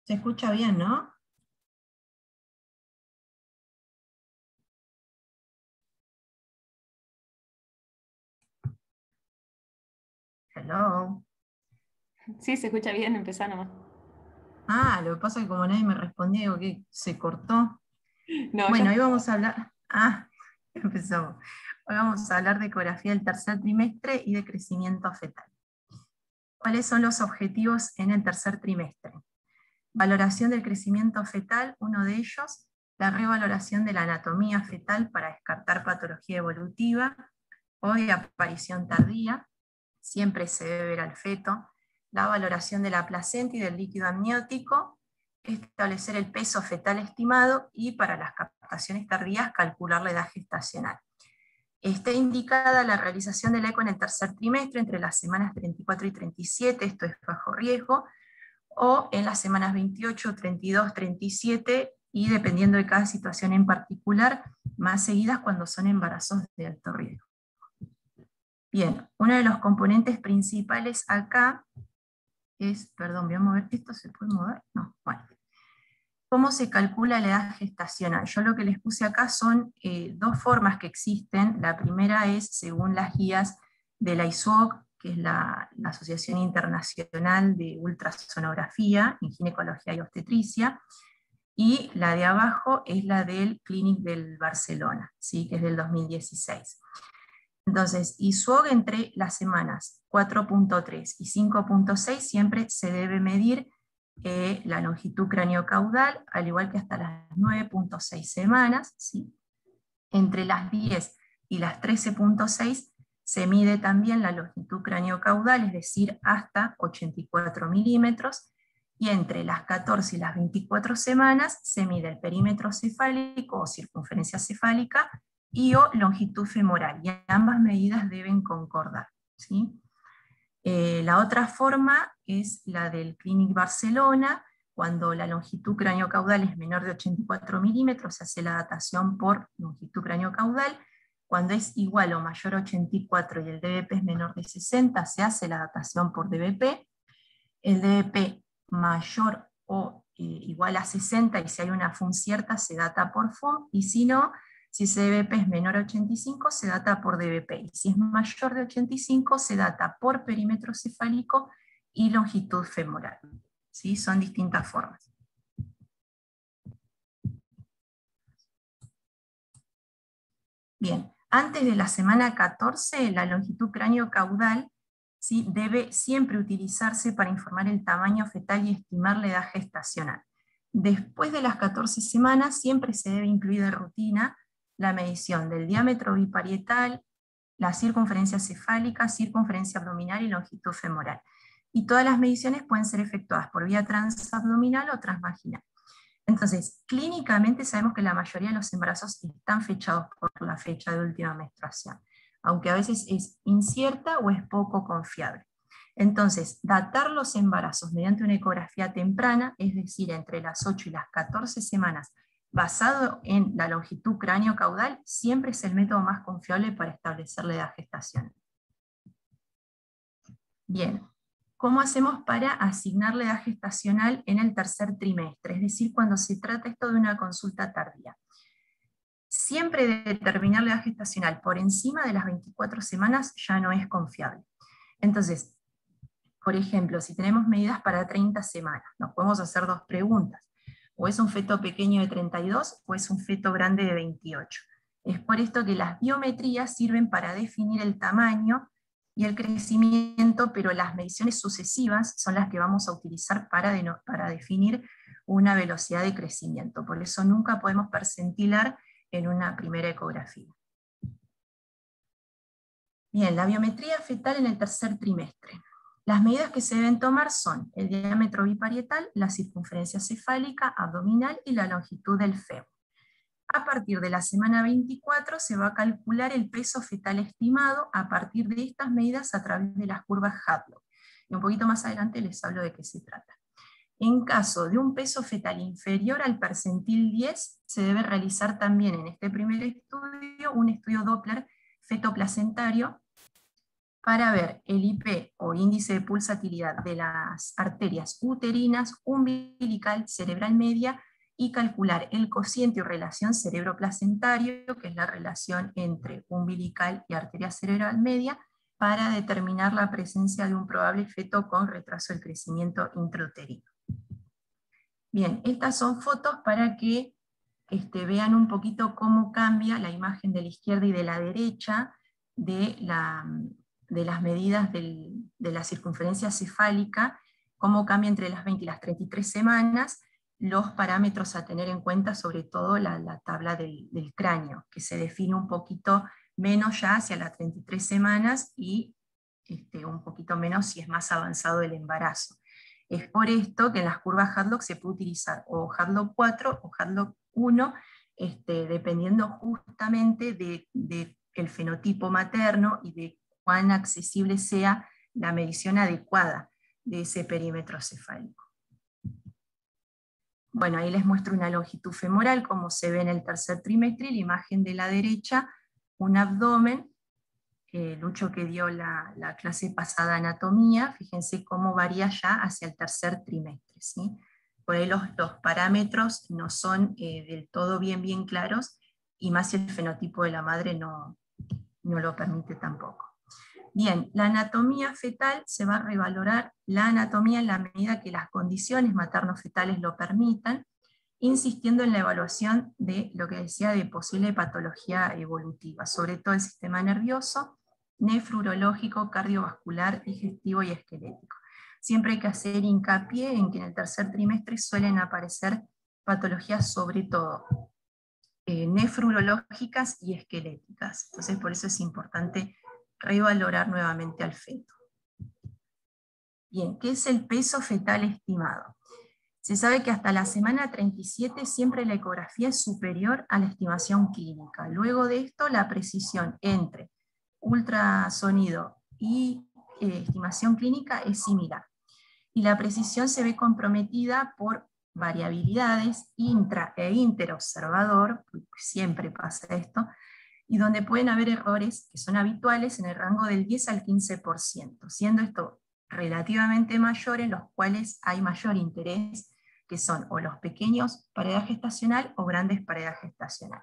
Se escucha bien, ¿no? Hello. Sí, se escucha bien, empezá nomás. Ah, lo que pasa es que como nadie me respondía, digo que se cortó. No, ya Bueno, hoy está. vamos a hablar. Empezamos. Hoy vamos a hablar de ecografía del tercer trimestre y de crecimiento fetal. ¿Cuáles son los objetivos en el tercer trimestre? Valoración del crecimiento fetal, uno de ellos, la revaloración de la anatomía fetal para descartar patología evolutiva o de aparición tardía, siempre se debe ver al feto, la valoración de la placenta y del líquido amniótico, establecer el peso fetal estimado y para las captaciones tardías calcular la edad gestacional. Está indicada la realización del eco en el tercer trimestre entre las semanas 34 y 37, esto es bajo riesgo, o en las semanas 28, 32, 37, y dependiendo de cada situación en particular, más seguidas cuando son embarazos de alto riesgo. Bien, uno de los componentes principales acá es, perdón, voy a mover, ¿esto se puede mover? No, bueno. ¿Cómo se calcula la edad gestacional? Yo lo que les puse acá son dos formas que existen. La primera es según las guías de la ISOC, que es la Asociación Internacional de Ultrasonografía en Ginecología y Obstetricia, y la de abajo es la del Clínic del Barcelona, ¿sí? Que es del 2016. Entonces, ISOG entre las semanas 4.3 y 5.6 siempre se debe medir la longitud craniocaudal, al igual que hasta las 9.6 semanas, ¿sí? Entre las 10 y las 13.6 se mide también la longitud craniocaudal, es decir, hasta 84 milímetros, y entre las 14 y las 24 semanas se mide el perímetro cefálico o circunferencia cefálica y o longitud femoral, y ambas medidas deben concordar, ¿sí? La otra forma es la del Clínic Barcelona. Cuando la longitud craniocaudal es menor de 84 milímetros, se hace la datación por longitud craniocaudal. Cuando es igual o mayor a 84 y el DBP es menor de 60, se hace la datación por DBP. El DBP mayor o igual a 60, y si hay una FUM cierta, se data por FUM, y si no, si ese DBP es menor a 85, se data por DBP, y si es mayor de 85, se data por perímetro cefálico y longitud femoral. ¿Sí? Son distintas formas. Bien, antes de la semana 14, la longitud cráneo-caudal, ¿sí?, debe siempre utilizarse para informar el tamaño fetal y estimar la edad gestacional. Después de las 14 semanas, siempre se debe incluir de rutina la medición del diámetro biparietal, la circunferencia cefálica, circunferencia abdominal y longitud femoral. Y todas las mediciones pueden ser efectuadas por vía transabdominal o transvaginal. Entonces, clínicamente sabemos que la mayoría de los embarazos están fechados por la fecha de última menstruación, aunque a veces es incierta o es poco confiable. Entonces, datar los embarazos mediante una ecografía temprana, es decir, entre las 8 y las 14 semanas, basado en la longitud cráneo-caudal, siempre es el método más confiable para establecer la edad gestacional. Bien, ¿cómo hacemos para asignar la edad gestacional en el tercer trimestre? Es decir, cuando se trata esto de una consulta tardía. Siempre determinar la edad gestacional por encima de las 24 semanas ya no es confiable. Entonces, por ejemplo, si tenemos medidas para 30 semanas, nos podemos hacer dos preguntas. ¿O es un feto pequeño de 32 o es un feto grande de 28? Es por esto que las biometrías sirven para definir el tamaño y el crecimiento, pero las mediciones sucesivas son las que vamos a utilizar para definir una velocidad de crecimiento. Por eso nunca podemos percentilar en una primera ecografía. Bien, la biometría fetal en el tercer trimestre. Las medidas que se deben tomar son el diámetro biparietal, la circunferencia cefálica, abdominal y la longitud del fémur. A partir de la semana 24 se va a calcular el peso fetal estimado a partir de estas medidas a través de las curvas Hadlock. Y un poquito más adelante les hablo de qué se trata. En caso de un peso fetal inferior al percentil 10, se debe realizar también en este primer estudio un estudio Doppler fetoplacentario para ver el IP o índice de pulsatilidad de las arterias uterinas, umbilical, cerebral media, y calcular el cociente o relación cerebroplacentario, que es la relación entre umbilical y arteria cerebral media, para determinar la presencia de un probable feto con retraso del crecimiento intrauterino. Bien, estas son fotos para que vean un poquito cómo cambia la imagen de la izquierda y de la derecha de las medidas de la circunferencia cefálica, cómo cambia entre las 20 y las 33 semanas, los parámetros a tener en cuenta, sobre todo la tabla del cráneo, que se define un poquito menos ya hacia las 33 semanas y un poquito menos si es más avanzado el embarazo. Es por esto que en las curvas Hadlock se puede utilizar o Hadlock 4 o Hadlock 1, dependiendo justamente del fenotipo materno y de cuán accesible sea la medición adecuada de ese perímetro cefálico. Bueno, ahí les muestro una longitud femoral, como se ve en el tercer trimestre, y la imagen de la derecha, un abdomen, Lucho que dio la clase pasada anatomía, fíjense cómo varía ya hacia el tercer trimestre, ¿sí? Por ahí los parámetros no son del todo bien claros, y más si el fenotipo de la madre no lo permite tampoco. Bien, la anatomía fetal se va a revalorar la anatomía en la medida que las condiciones materno-fetales lo permitan, insistiendo en la evaluación de lo que decía de posible patología evolutiva, sobre todo el sistema nervioso, nefrológico, cardiovascular, digestivo y esquelético. Siempre hay que hacer hincapié en que en el tercer trimestre suelen aparecer patologías sobre todo nefrológicas y esqueléticas. Entonces por eso es importante revalorar nuevamente al feto. Bien, ¿qué es el peso fetal estimado? Se sabe que hasta la semana 37 siempre la ecografía es superior a la estimación clínica. Luego de esto, la precisión entre ultrasonido y estimación clínica es similar. Y la precisión se ve comprometida por variabilidades intra e interobservador, siempre pasa esto, y donde pueden haber errores que son habituales en el rango del 10 al 15%, siendo esto relativamente mayor en los cuales hay mayor interés, que son o los pequeños para edad gestacional o grandes para edad gestacional.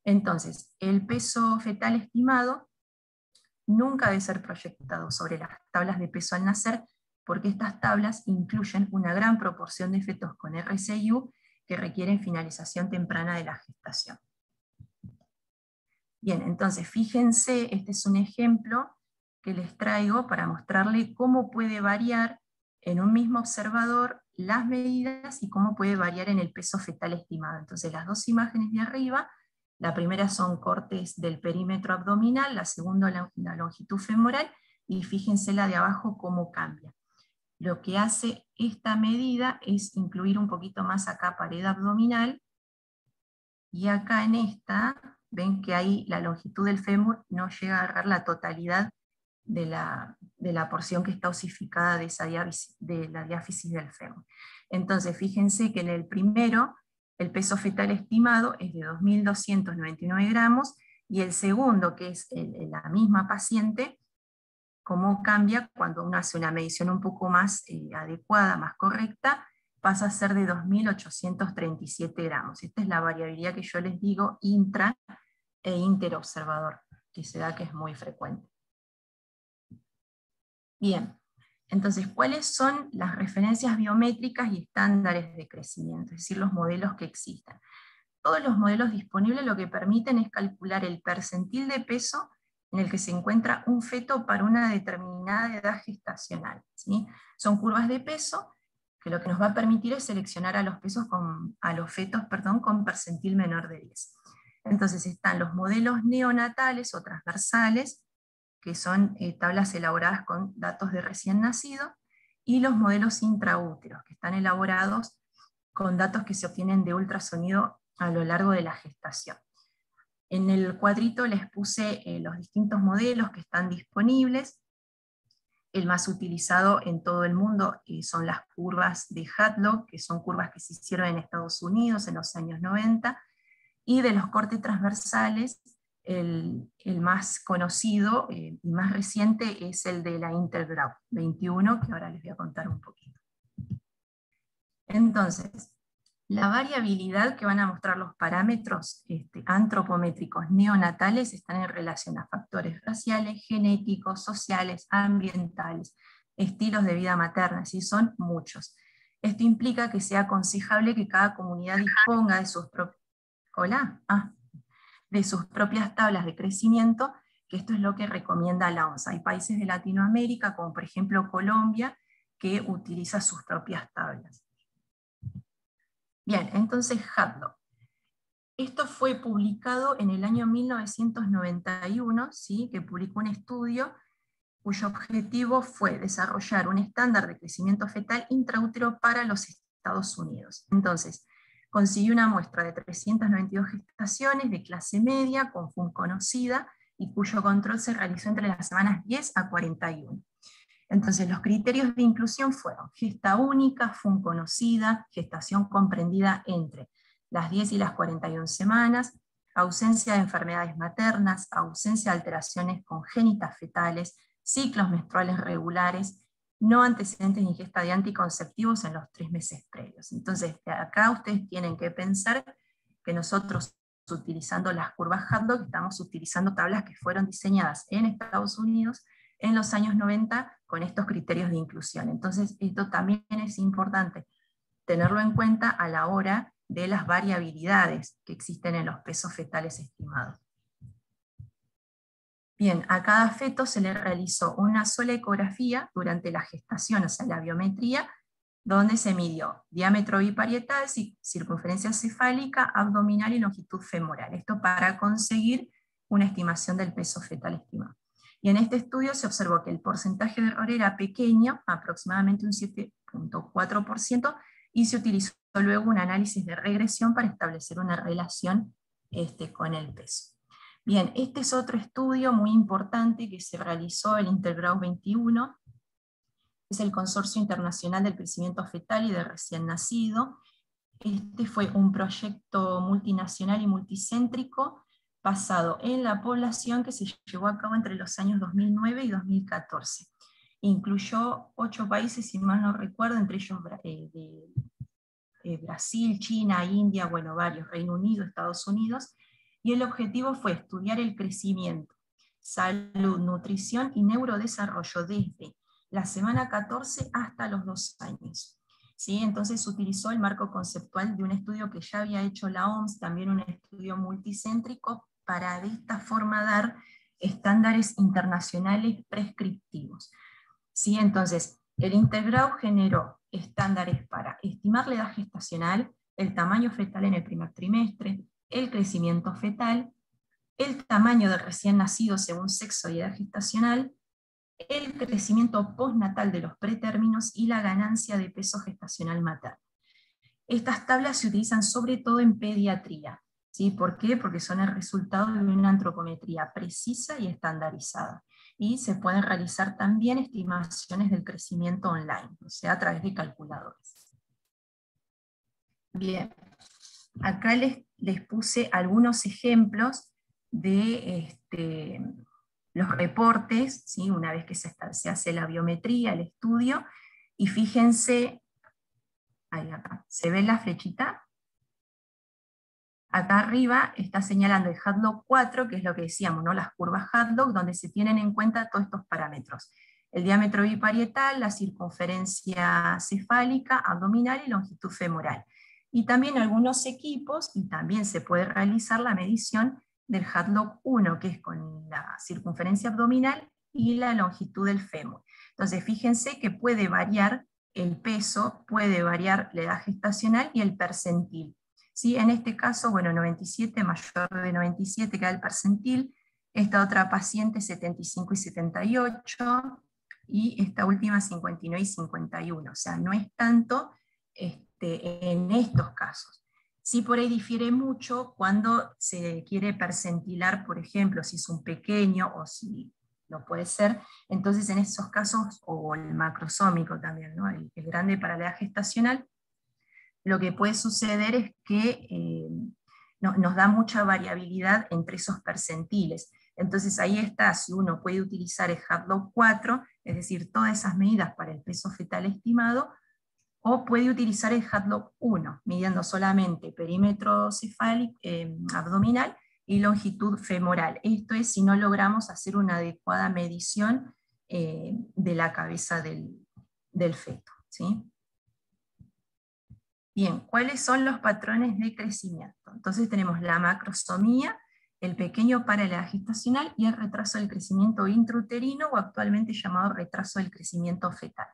Entonces, el peso fetal estimado nunca debe ser proyectado sobre las tablas de peso al nacer, porque estas tablas incluyen una gran proporción de fetos con RCIU que requieren finalización temprana de la gestación. Bien, entonces fíjense, este es un ejemplo que les traigo para mostrarle cómo puede variar en un mismo observador las medidas y cómo puede variar en el peso fetal estimado. Entonces las dos imágenes de arriba, la primera son cortes del perímetro abdominal, la segunda la longitud femoral, y fíjense la de abajo cómo cambia. Lo que hace esta medida es incluir un poquito más acá pared abdominal, y acá en esta, ven que ahí la longitud del fémur no llega a agarrar la totalidad de la porción que está osificada de la diáfisis del fémur. Entonces, fíjense que en el primero, el peso fetal estimado es de 2.299 gramos, y el segundo, que es la misma paciente, cómo cambia cuando uno hace una medición un poco más adecuada, más correcta, pasa a ser de 2.837 gramos. Esta es la variabilidad que yo les digo intra e interobservador, que se da que es muy frecuente. Bien, entonces, ¿cuáles son las referencias biométricas y estándares de crecimiento? Es decir, los modelos que existen. Todos los modelos disponibles lo que permiten es calcular el percentil de peso en el que se encuentra un feto para una determinada edad gestacional, ¿sí? Son curvas de peso que lo que nos va a permitir es seleccionar a los fetos con percentil menor de 10. Entonces están los modelos neonatales o transversales, que son tablas elaboradas con datos de recién nacido, y los modelos intraúteros, que están elaborados con datos que se obtienen de ultrasonido a lo largo de la gestación. En el cuadrito les puse los distintos modelos que están disponibles. El más utilizado en todo el mundo son las curvas de Hadlock, que son curvas que se hicieron en Estados Unidos en los años 90, y de los cortes transversales el más conocido y más reciente es el de la Intergraph 21, que ahora les voy a contar un poquito. Entonces, la variabilidad que van a mostrar los parámetros antropométricos neonatales están en relación a factores raciales, genéticos, sociales, ambientales, estilos de vida materna, ¿sí? Son muchos. Esto implica que sea aconsejable que cada comunidad disponga de sus propias tablas de crecimiento, que esto es lo que recomienda la OMS. Hay países de Latinoamérica, como por ejemplo Colombia, que utiliza sus propias tablas. Bien, entonces Hadlock. Esto fue publicado en el año 1991, ¿sí? Que publicó un estudio cuyo objetivo fue desarrollar un estándar de crecimiento fetal intraútero para los Estados Unidos. Entonces, consiguió una muestra de 392 gestaciones de clase media con FUN conocida y cuyo control se realizó entre las semanas 10 a 41. Entonces, los criterios de inclusión fueron gesta única, FUN conocida, gestación comprendida entre las 10 y las 41 semanas, ausencia de enfermedades maternas, ausencia de alteraciones congénitas fetales, ciclos menstruales regulares, no antecedentes de ingesta de anticonceptivos en los 3 meses previos. Entonces, acá ustedes tienen que pensar que nosotros, utilizando las curvas Hadlock, estamos utilizando tablas que fueron diseñadas en Estados Unidos en los años 90 con estos criterios de inclusión. Entonces, esto también es importante tenerlo en cuenta a la hora de las variabilidades que existen en los pesos fetales estimados. Bien, a cada feto se le realizó una sola ecografía durante la gestación, o sea, la biometría, donde se midió diámetro biparietal, circunferencia cefálica, abdominal y longitud femoral. Esto para conseguir una estimación del peso fetal estimado. Y en este estudio se observó que el porcentaje de error era pequeño, aproximadamente un 7,4%, y se utilizó luego un análisis de regresión para establecer una relación con el peso. Bien, este es otro estudio muy importante que se realizó, el Intergraph 21, es el Consorcio Internacional del Crecimiento Fetal y de Recién Nacido. Este fue un proyecto multinacional y multicéntrico basado en la población que se llevó a cabo entre los años 2009 y 2014. Incluyó 8 países, si mal no recuerdo, entre ellos Brasil, China, India, bueno, varios, Reino Unido, Estados Unidos, y el objetivo fue estudiar el crecimiento, salud, nutrición y neurodesarrollo desde la semana 14 hasta los 2 años. ¿Sí? Entonces utilizó el marco conceptual de un estudio que ya había hecho la OMS, también un estudio multicéntrico, para de esta forma dar estándares internacionales prescriptivos. ¿Sí? Entonces, el Intergraph generó estándares para estimar la edad gestacional, el tamaño fetal en el primer trimestre, el crecimiento fetal, el tamaño del recién nacido según sexo y edad gestacional, el crecimiento postnatal de los pretérminos y la ganancia de peso gestacional materno. Estas tablas se utilizan sobre todo en pediatría. ¿Sí? ¿Por qué? Porque son el resultado de una antropometría precisa y estandarizada. Y se pueden realizar también estimaciones del crecimiento online, o sea, a través de calculadores. Bien, acá les puse algunos ejemplos de los reportes, ¿sí? Una vez que se hace la biometría, el estudio, y fíjense, ahí acá, ¿se ve la flechita? Acá arriba está señalando el Hadlock 4, que es lo que decíamos, ¿no? Las curvas Hadlock, donde se tienen en cuenta todos estos parámetros. El diámetro biparietal, la circunferencia cefálica, abdominal y longitud femoral. Y también algunos equipos, y también se puede realizar la medición del Hadlock 1, que es con la circunferencia abdominal y la longitud del fémur. Entonces fíjense que puede variar el peso, puede variar la edad gestacional y el percentil. ¿Sí? En este caso, bueno, 97, mayor de 97 queda el percentil, esta otra paciente 75 y 78, y esta última 59 y 51, o sea, no es tanto en estos casos. Sí, por ahí difiere mucho cuando se quiere percentilar, por ejemplo, si es un pequeño o si no puede ser, entonces en esos casos, o el macrosómico también, ¿no? el grande para la edad gestacional, lo que puede suceder es que nos da mucha variabilidad entre esos percentiles. Entonces ahí está, si uno puede utilizar el Hadlock 4, es decir, todas esas medidas para el peso fetal estimado, o puede utilizar el Hadlock 1, midiendo solamente perímetro cefálico, abdominal y longitud femoral. Esto es si no logramos hacer una adecuada medición de la cabeza del feto, ¿sí? Bien, ¿cuáles son los patrones de crecimiento? Entonces tenemos la macrosomía, el pequeño paralelo gestacional y el retraso del crecimiento intrauterino, o actualmente llamado retraso del crecimiento fetal.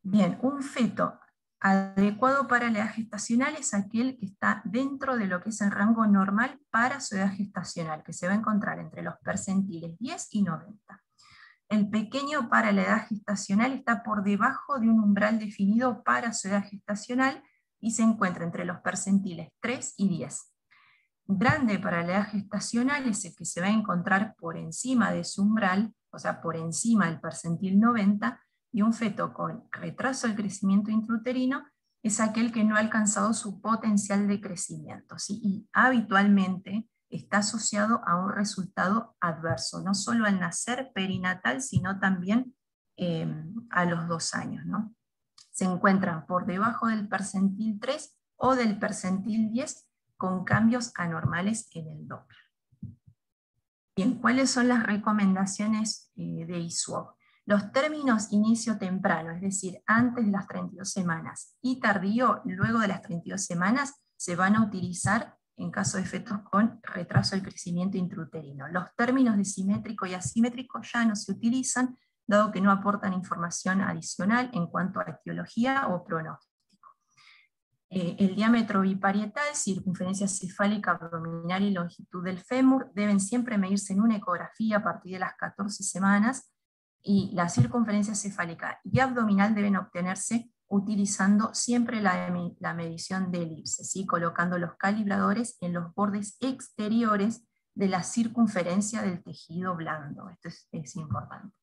Bien, un feto adecuado para la edad gestacional es aquel que está dentro de lo que es el rango normal para su edad gestacional, que se va a encontrar entre los percentiles 10 y 90. El pequeño para la edad gestacional está por debajo de un umbral definido para su edad gestacional y se encuentra entre los percentiles 3 y 10. Grande para la edad gestacional es el que se va a encontrar por encima de su umbral, o sea, por encima del percentil 90, y un feto con retraso del crecimiento intrauterino es aquel que no ha alcanzado su potencial de crecimiento, ¿sí? Y habitualmente está asociado a un resultado adverso, no solo al nacer perinatal, sino también a los 2 años, ¿no? Se encuentran por debajo del percentil 3 o del percentil 10 con cambios anormales en el Doppler. Bien, ¿cuáles son las recomendaciones de ISUOP? Los términos inicio temprano, es decir, antes de las 32 semanas, y tardío, luego de las 32 semanas, se van a utilizar en caso de fetos con retraso del crecimiento intrauterino. Los términos de simétrico y asimétrico ya no se utilizan, dado que no aportan información adicional en cuanto a etiología o pronóstico. El diámetro biparietal, circunferencia cefálica, abdominal y longitud del fémur deben siempre medirse en una ecografía a partir de las 14 semanas, y la circunferencia cefálica y abdominal deben obtenerse utilizando siempre la medición de elipse, ¿sí? Colocando los calibradores en los bordes exteriores de la circunferencia del tejido blando. Esto es importante.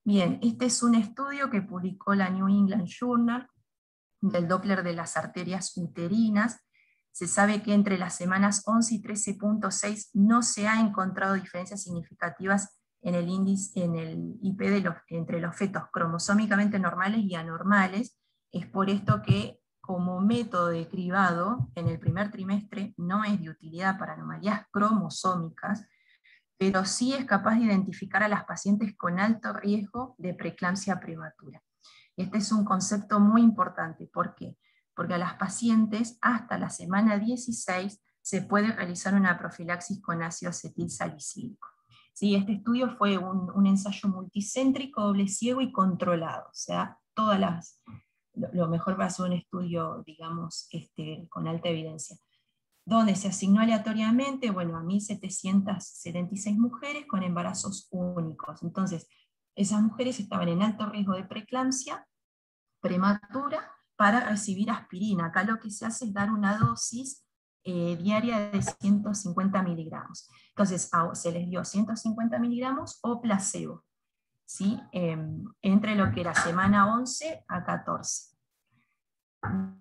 Bien, este es un estudio que publicó la New England Journal del Doppler de las arterias uterinas. Se sabe que entre las semanas 11 y 13.6 no se ha encontrado diferencias significativas en el índice, en el IP entre los fetos cromosómicamente normales y anormales. Es por esto que como método de cribado en el primer trimestre no es de utilidad para anomalías cromosómicas, pero sí es capaz de identificar a las pacientes con alto riesgo de preeclampsia prematura. Este es un concepto muy importante. ¿Por qué? Porque a las pacientes hasta la semana 16 se puede realizar una profilaxis con ácido acetil salicílico. ¿Sí? Este estudio fue un ensayo multicéntrico, doble ciego y controlado. O sea, lo mejor va a ser un estudio, digamos, con alta evidencia, donde se asignó aleatoriamente, bueno, a 1.776 mujeres con embarazos únicos. Entonces, esas mujeres estaban en alto riesgo de preeclampsia prematura para recibir aspirina. Acá lo que se hace es dar una dosis diaria de 150 miligramos. Entonces se les dio 150 miligramos o placebo, ¿sí? Entre lo que era semana 11 a 14.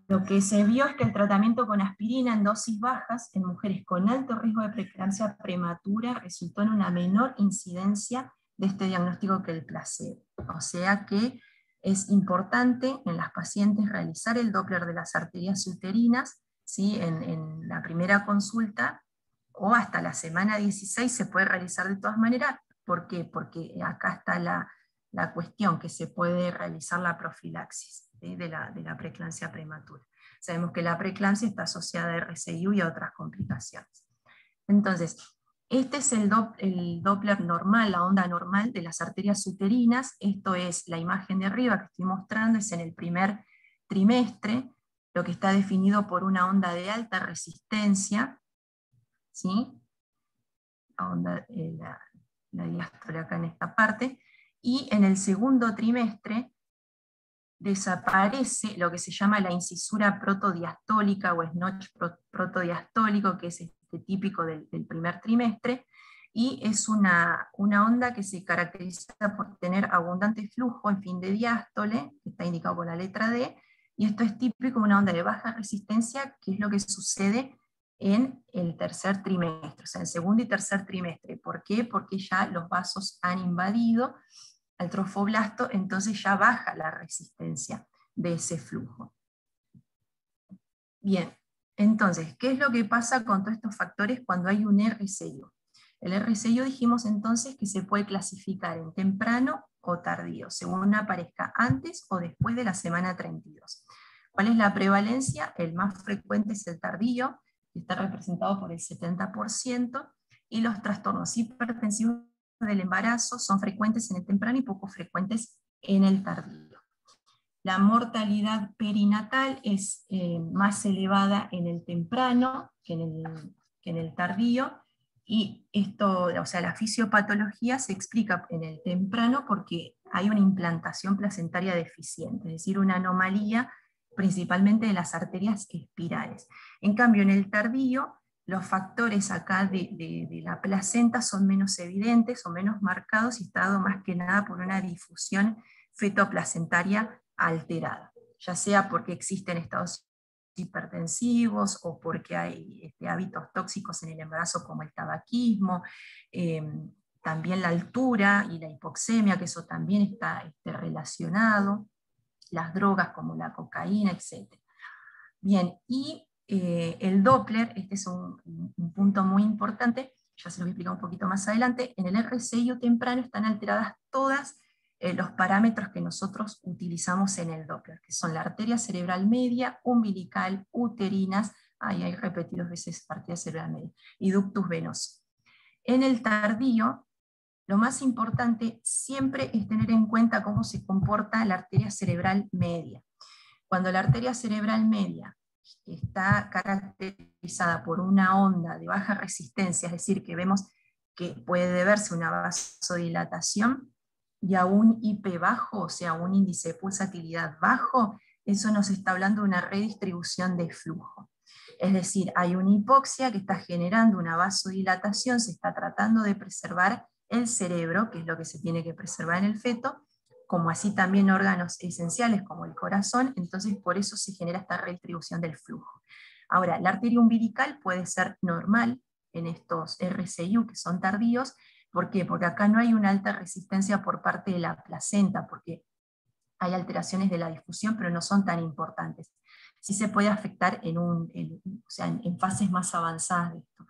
Lo que se vio es que el tratamiento con aspirina en dosis bajas en mujeres con alto riesgo de preeclampsia prematura resultó en una menor incidencia de este diagnóstico que el placebo. O sea que es importante en las pacientes realizar el Doppler de las arterias uterinas, ¿sí? En la primera consulta, o hasta la semana 16 se puede realizar de todas maneras. ¿Por qué? Porque acá está la cuestión, que se puede realizar la profilaxis, ¿sí? de la preeclampsia prematura. Sabemos que la preeclampsia está asociada a RCIU y a otras complicaciones. Entonces, este es el Doppler normal, la onda normal de las arterias uterinas. Esto es la imagen de arriba que estoy mostrando, es en el primer trimestre, lo que está definido por una onda de alta resistencia, ¿sí? La diástole acá en esta parte, y en el segundo trimestre desaparece lo que se llama la incisura protodiastólica o notch protodiastólico, que es típico del primer trimestre, y es una onda que se caracteriza por tener abundante flujo en fin de diástole, que está indicado por la letra D, y esto es típico de una onda de baja resistencia, que es lo que sucede en el tercer trimestre, o sea, en segundo y tercer trimestre. ¿Por qué? Porque ya los vasos han invadido al trofoblasto, entonces ya baja la resistencia de ese flujo. Bien, entonces, ¿qué es lo que pasa con todos estos factores cuando hay un RCIO? El RCIO dijimos entonces que se puede clasificar en temprano o tardío, según aparezca antes o después de la semana 32. ¿Cuál es la prevalencia? El más frecuente es el tardío, que está representado por el 70%, y los trastornos hipertensivos del embarazo son frecuentes en el temprano y poco frecuentes en el tardío. La mortalidad perinatal es más elevada en el temprano que en el tardío, y esto, o sea, la fisiopatología se explica en el temprano porque hay una implantación placentaria deficiente, es decir, una anomalía principalmente de las arterias espirales. En cambio, en el tardío, los factores acá de la placenta son menos evidentes, son menos marcados, y está dado más que nada por una difusión fetoplacentaria alterada, ya sea porque existen estados hipertensivos o porque hay hábitos tóxicos en el embarazo como el tabaquismo, también la altura y la hipoxemia, que eso también está relacionado, las drogas como la cocaína, etc. Bien, y el Doppler, este es un punto muy importante, ya se lo voy a explicar un poquito más adelante. En el RCIO temprano están alteradas todas los parámetros que nosotros utilizamos en el Doppler, que son la arteria cerebral media, umbilical, uterinas, ahí hay repetidos veces arteria cerebral media, y ductus venoso. En el tardío, lo más importante siempre es tener en cuenta cómo se comporta la arteria cerebral media. Cuando la arteria cerebral media está caracterizada por una onda de baja resistencia, es decir, que vemos que puede deberse a una vasodilatación y a un IP bajo, o sea, un índice de pulsatilidad bajo, eso nos está hablando de una redistribución de flujo. Es decir, hay una hipoxia que está generando una vasodilatación, se está tratando de preservar el cerebro, que es lo que se tiene que preservar en el feto, como así también órganos esenciales como el corazón, entonces por eso se genera esta redistribución del flujo. Ahora, la arteria umbilical puede ser normal en estos RCIU que son tardíos. ¿Por qué? Porque acá no hay una alta resistencia por parte de la placenta, porque hay alteraciones de la difusión, pero no son tan importantes. Sí se puede afectar en fases más avanzadas de esto.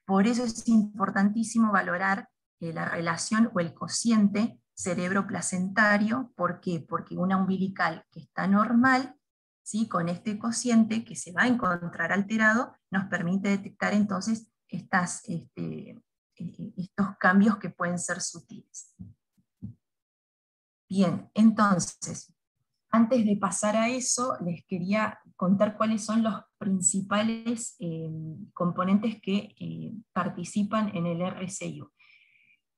Por eso es importantísimo valorar la relación o el cociente cerebro-placentario. ¿Por qué? Porque una umbilical que está normal, ¿sí?, con este cociente que se va a encontrar alterado, nos permite detectar entonces estos cambios que pueden ser sutiles. Bien, entonces, antes de pasar a eso, les quería contar cuáles son los principales componentes que participan en el RCIO.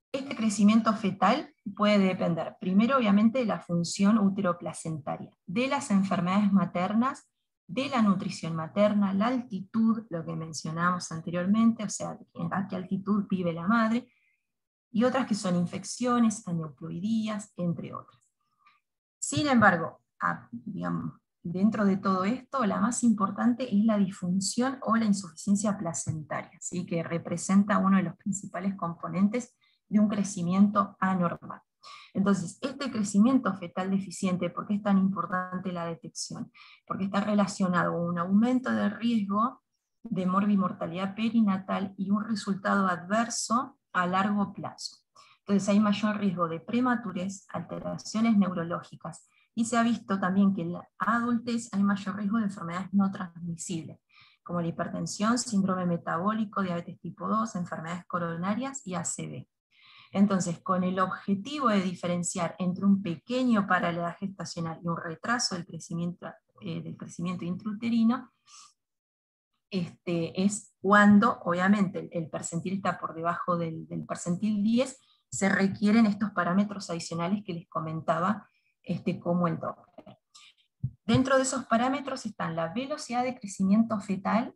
Este crecimiento fetal puede depender, primero obviamente, de la función útero-placentaria, de las enfermedades maternas, de la nutrición materna, la altitud, lo que mencionamos anteriormente, o sea, a qué altitud vive la madre, y otras que son infecciones, aneuploidías, entre otras. Sin embargo, digamos, dentro de todo esto, la más importante es la disfunción o la insuficiencia placentaria, ¿sí?, que representa uno de los principales componentes de un crecimiento anormal. Entonces, este crecimiento fetal deficiente, ¿por qué es tan importante la detección? Porque está relacionado con un aumento de riesgo de morbimortalidad perinatal y un resultado adverso a largo plazo. Entonces hay mayor riesgo de prematurez, alteraciones neurológicas, y se ha visto también que en la adultez hay mayor riesgo de enfermedades no transmisibles, como la hipertensión, síndrome metabólico, diabetes tipo 2, enfermedades coronarias y ACV. Entonces, con el objetivo de diferenciar entre un pequeño para la edad gestacional y un retraso del crecimiento intrauterino, es cuando, obviamente, el percentil está por debajo del percentil 10, se requieren estos parámetros adicionales que les comentaba, como el Doppler. Dentro de esos parámetros están la velocidad de crecimiento fetal.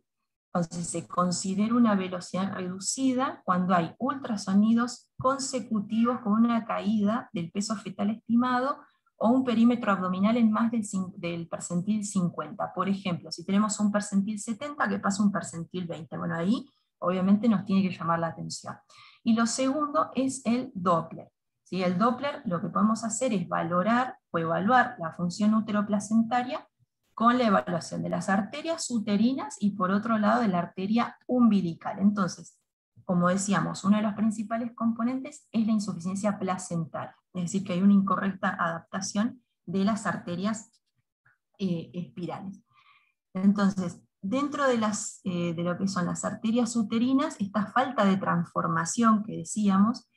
Entonces se considera una velocidad reducida cuando hay ultrasonidos consecutivos con una caída del peso fetal estimado o un perímetro abdominal en más del percentil 50. Por ejemplo, si tenemos un percentil 70, que pasa un percentil 20. Bueno, ahí obviamente nos tiene que llamar la atención. Y lo segundo es el Doppler. ¿Sí? El Doppler lo que podemos hacer es valorar o evaluar la función uteroplacentaria con la evaluación de las arterias uterinas y por otro lado de la arteria umbilical. Entonces, como decíamos, uno de los principales componentes es la insuficiencia placentaria, es decir, que hay una incorrecta adaptación de las arterias espirales. Entonces, dentro de lo que son las arterias uterinas, esta falta de transformación que decíamos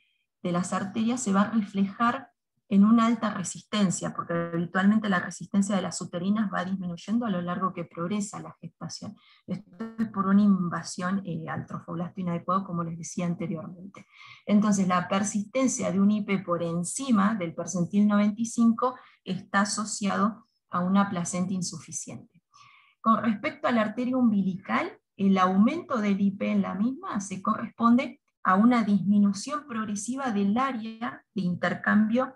de las arterias se va a reflejar en una alta resistencia, porque habitualmente la resistencia de las uterinas va disminuyendo a lo largo que progresa la gestación. Esto es por una invasión al trofoblasto inadecuado, como les decía anteriormente. Entonces, la persistencia de un IP por encima del percentil 95 está asociado a una placenta insuficiente. Con respecto a la arteria umbilical, el aumento del IP en la misma se corresponde a una disminución progresiva del área de intercambio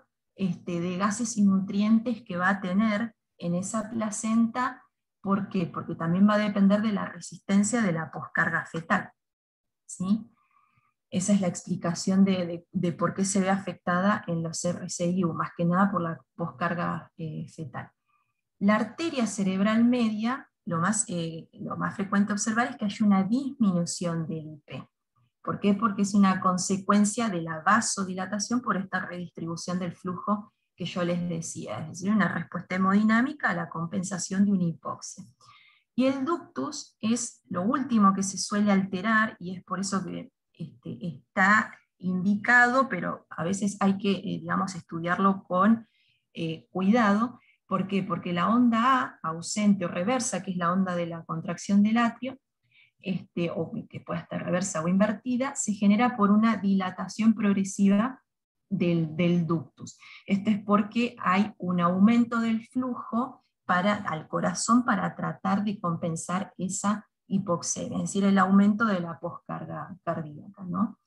de gases y nutrientes que va a tener en esa placenta. ¿Por qué? Porque también va a depender de la resistencia de la poscarga fetal. ¿Sí? Esa es la explicación de por qué se ve afectada en los RCIU, más que nada por la poscarga fetal. La arteria cerebral media, lo más frecuente observar es que hay una disminución del IP. ¿Por qué? Porque es una consecuencia de la vasodilatación por esta redistribución del flujo que yo les decía, es decir, una respuesta hemodinámica a la compensación de una hipoxia. Y el ductus es lo último que se suele alterar, y es por eso que está indicado, pero a veces hay que digamos, estudiarlo con cuidado. ¿Por qué? Porque la onda A, ausente o reversa, que es la onda de la contracción del atrio, o que puede estar reversa o invertida, se genera por una dilatación progresiva del ductus. Esto es porque hay un aumento del flujo al corazón para tratar de compensar esa hipoxemia, es decir, el aumento de la poscarga cardíaca, ¿no?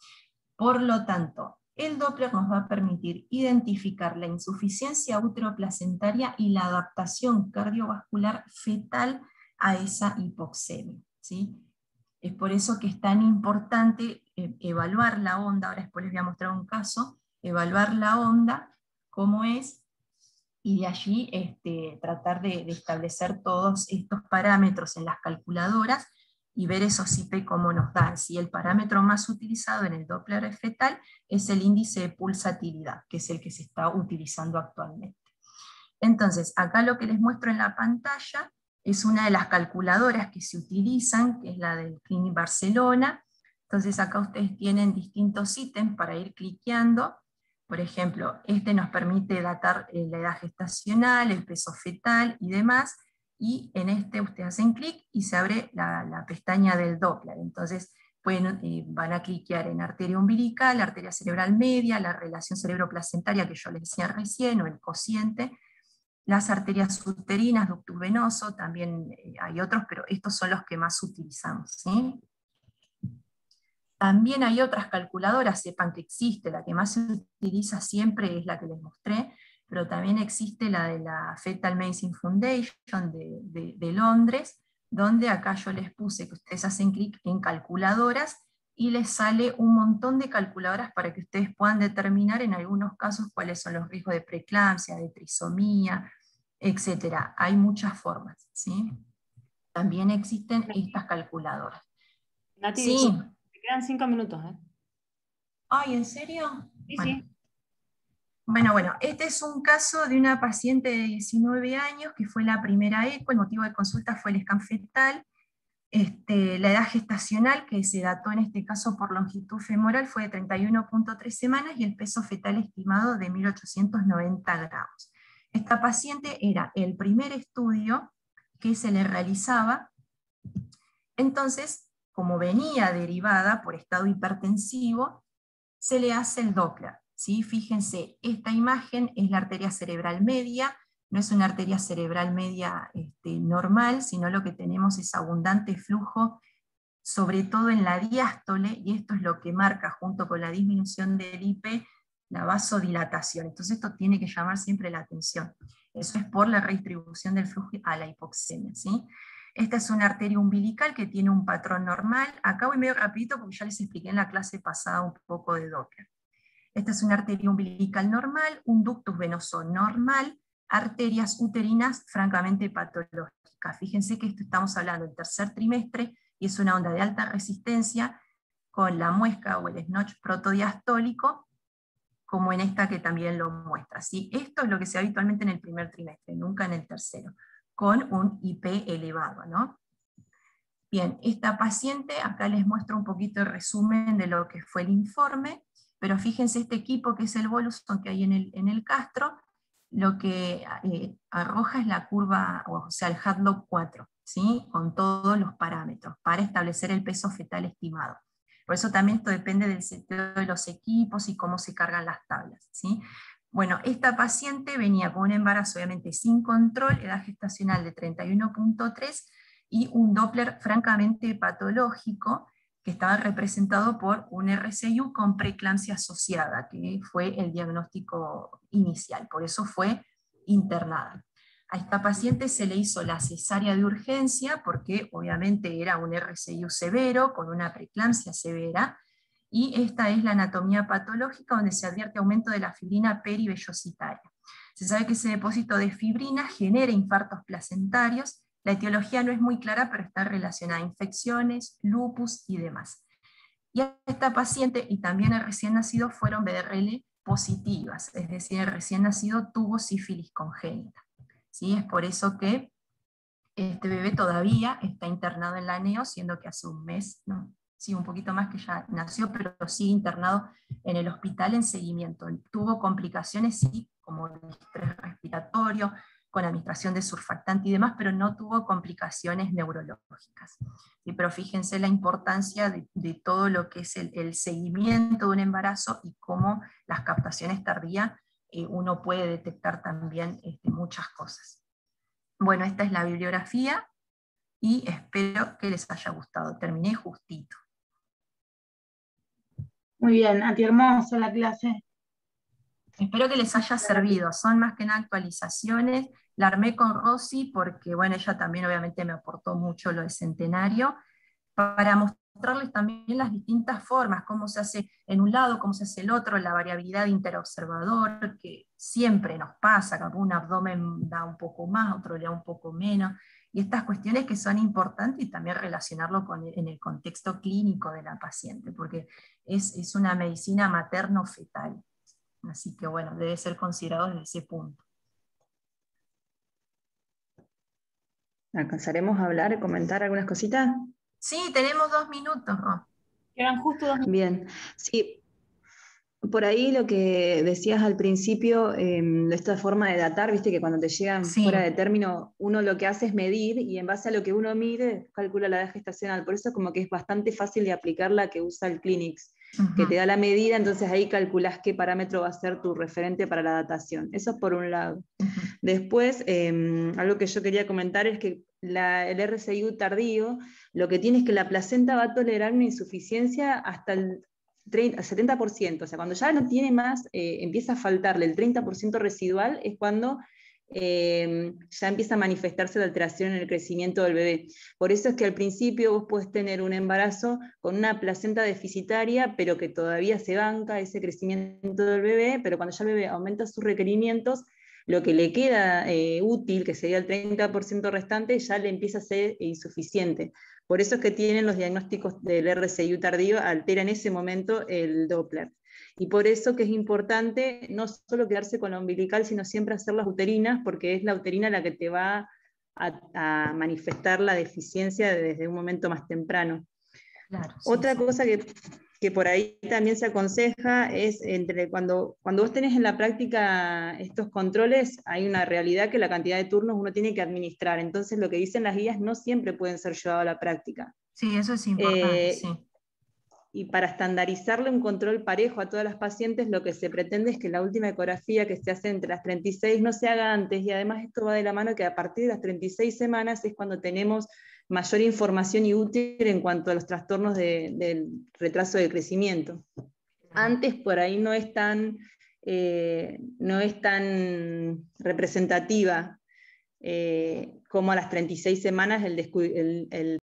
Por lo tanto, el Doppler nos va a permitir identificar la insuficiencia uteroplacentaria y la adaptación cardiovascular fetal a esa hipoxemia, ¿sí? Es por eso que es tan importante evaluar la onda. Ahora después les voy a mostrar un caso, evaluar la onda, cómo es, y de allí tratar de establecer todos estos parámetros en las calculadoras y ver esos IP cómo nos dan. Si el parámetro más utilizado en el Doppler fetal es el índice de pulsatilidad, que es el que se está utilizando actualmente. Entonces, acá lo que les muestro en la pantalla es una de las calculadoras que se utilizan, que es la del Clinic Barcelona. Entonces acá ustedes tienen distintos ítems para ir cliqueando. Por ejemplo, nos permite datar la edad gestacional, el peso fetal y demás, y en ustedes hacen clic y se abre la pestaña del Doppler. Entonces van a cliquear en arteria umbilical, arteria cerebral media, la relación cerebroplacentaria que yo les decía recién, o el cociente, las arterias uterinas, ductus venoso, también hay otros, pero estos son los que más utilizamos, ¿sí? También hay otras calculadoras, sepan que existe, la que más se utiliza siempre es la que les mostré, pero también existe la de la Fetal Medicine Foundation de Londres, donde acá yo les puse que ustedes hacen clic en calculadoras, y les sale un montón de calculadoras para que ustedes puedan determinar en algunos casos cuáles son los riesgos de preeclampsia, de trisomía, etc. Hay muchas formas, ¿sí? También existen estas calculadoras. Nati, Sí. disculpa, me quedan 5 minutos. Ay, ¿en serio? Sí, bueno. sí. Bueno, este es un caso de una paciente de 19 años que fue la primera eco, el motivo de consulta fue el scan fetal. La edad gestacional, que se dató en este caso por longitud femoral, fue de 31.3 semanas y el peso fetal estimado de 1890 gramos. Esta paciente era el primer estudio que se le realizaba, entonces, como venía derivada por estado hipertensivo, se le hace el Doppler, ¿sí? Fíjense, esta imagen es la arteria cerebral media, no es una arteria cerebral media normal, sino lo que tenemos es abundante flujo, sobre todo en la diástole, y esto es lo que marca, junto con la disminución del IP, la vasodilatación. Entonces esto tiene que llamar siempre la atención. Eso es por la redistribución del flujo a la hipoxemia, ¿sí? Esta es una arteria umbilical que tiene un patrón normal. Acá voy medio rapidito porque ya les expliqué en la clase pasada un poco de Doppler. Esta es una arteria umbilical normal, un ductus venoso normal, arterias uterinas francamente patológicas. Fíjense que esto estamos hablando del tercer trimestre y es una onda de alta resistencia con la muesca o el snotch protodiastólico, como en esta que también lo muestra, ¿sí? Esto es lo que se ve habitualmente en el primer trimestre, nunca en el tercero, con un IP elevado, ¿no? Bien, esta paciente, acá les muestro un poquito el resumen de lo que fue el informe, pero fíjense este equipo que es el Voluson que hay en el Castro, lo que arroja es la curva, o sea, el Hadlock 4, ¿sí? Con todos los parámetros, para establecer el peso fetal estimado. Por eso también esto depende del seteo de los equipos y cómo se cargan las tablas, ¿sí? Bueno, esta paciente venía con un embarazo obviamente sin control, edad gestacional de 31.3, y un Doppler francamente patológico que estaba representado por un RCIU con preeclampsia asociada, que fue el diagnóstico inicial, por eso fue internada. A esta paciente se le hizo la cesárea de urgencia porque obviamente era un RCIU severo con una preeclampsia severa, y esta es la anatomía patológica donde se advierte aumento de la fibrina perivellositaria. Se sabe que ese depósito de fibrina genera infartos placentarios. La etiología no es muy clara, pero está relacionada a infecciones, lupus y demás. Y a esta paciente, y también el recién nacido, fueron BRL positivas, es decir, el recién nacido tuvo sífilis congénita. ¿Sí? Es por eso que este bebé todavía está internado en la NEO, siendo que hace un mes, no, sí, un poquito más que ya nació, pero sigue internado en el hospital en seguimiento. Tuvo complicaciones, sí, como el estrés respiratorio, con administración de surfactante y demás, pero no tuvo complicaciones neurológicas. Pero fíjense la importancia de todo lo que es el seguimiento de un embarazo y cómo las captaciones tardías uno puede detectar también muchas cosas. Bueno, esta es la bibliografía y espero que les haya gustado. Terminé justito. Muy bien, Nati, hermosa la clase. Espero que les haya servido. Son más que nada actualizaciones. La armé con Rosy porque, bueno, ella también obviamente me aportó mucho lo de Centenario, para mostrarles también las distintas formas, cómo se hace en un lado, cómo se hace el otro, la variabilidad interobservador, que siempre nos pasa, que un abdomen da un poco más, otro le da un poco menos, y estas cuestiones que son importantes y también relacionarlo en el contexto clínico de la paciente, porque es una medicina materno-fetal. Así que bueno, debe ser considerado desde ese punto. ¿Alcanzaremos a hablar y comentar algunas cositas? Sí, tenemos 2 minutos, Ro. Quedan justo 2 minutos. Bien, sí. Por ahí lo que decías al principio, de esta forma de datar, viste que cuando te llegan fuera de término, uno lo que hace es medir y en base a lo que uno mide, calcula la edad gestacional. Por eso como que es bastante fácil de aplicar la que usa el Clinics, que te da la medida, entonces ahí calculás qué parámetro va a ser tu referente para la datación. Eso es por un lado. Después, algo que yo quería comentar es que el RCIU tardío, lo que tiene es que la placenta va a tolerar una insuficiencia hasta el 70%, o sea, cuando ya no tiene más, empieza a faltarle el 30% residual, es cuando ya empieza a manifestarse la alteración en el crecimiento del bebé. Por eso es que al principio vos podés tener un embarazo con una placenta deficitaria, pero que todavía se banca ese crecimiento del bebé, pero cuando ya el bebé aumenta sus requerimientos, lo que le queda útil, que sería el 30% restante, ya le empieza a ser insuficiente. Por eso es que tienen los diagnósticos del RCIU tardío, altera en ese momento el Doppler. Y por eso que es importante no solo quedarse con la umbilical, sino siempre hacer las uterinas, porque es la uterina la que te va a manifestar la deficiencia desde un momento más temprano. Claro, otra cosa que por ahí también se aconseja es cuando vos tenés en la práctica estos controles, hay una realidad que la cantidad de turnos uno tiene que administrar. Entonces lo que dicen las guías no siempre pueden ser llevados a la práctica. Sí, eso es importante, sí. Y para estandarizarle un control parejo a todas las pacientes, lo que se pretende es que la última ecografía que se hace entre las 36 no se haga antes, y además esto va de la mano que a partir de las 36 semanas es cuando tenemos mayor información y útil en cuanto a los trastornos del retraso de crecimiento. Antes por ahí no es tan no es tan representativa como a las 36 semanas el